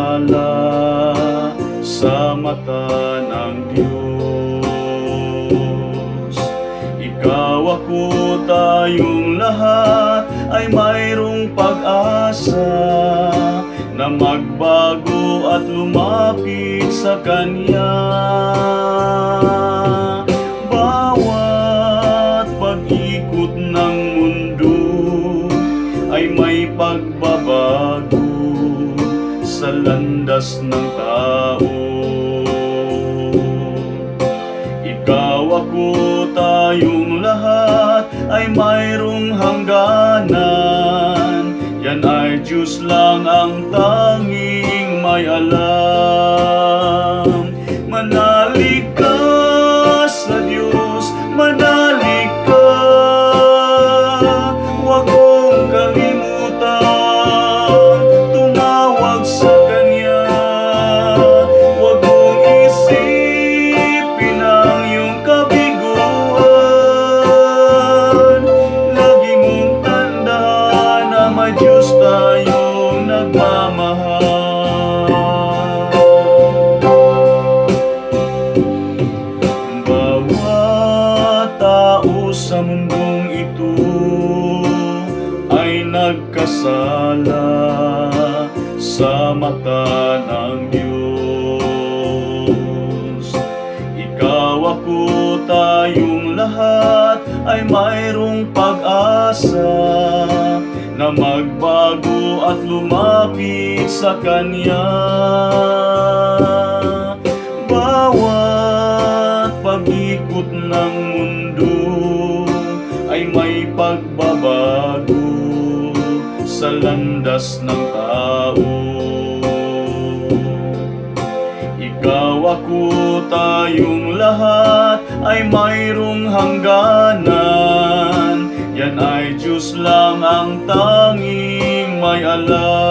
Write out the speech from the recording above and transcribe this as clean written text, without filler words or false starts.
nagkasala sa mata ng Diyos. Ikaw, ako, tayong lahat ay mayroong pag-asa na magbago at lumapit sa Kanya. Bawat pag-ikot ng mundo ay may pagbabago sa landas ng tao. Ikaw, ako, tayong lahat ay mayroong hangganan. Yan ay Diyos lang ang tanging may alam. Manalig ka sa Diyos, manalig ka. Huwag mong kalimutan tumawag sa Kanya. Huwag mong isipin ang iyong kabiguan. Lagi mong tandaan na may Diyos tayong nagmamahal. Bawat tao sa mundong ito ay nagkasala sa mata ng Diyos. Ikaw, ako, tayong lahat ay mayroong pag-asa na magbago at lumapit sa Kanya. Bawat pag-ikot ng mundo ay may pagbabago sa landas ng tao. Ikaw, ako, tayong lahat ay mayroong hangganan. Yan ay Diyos lang ang tanging may alam.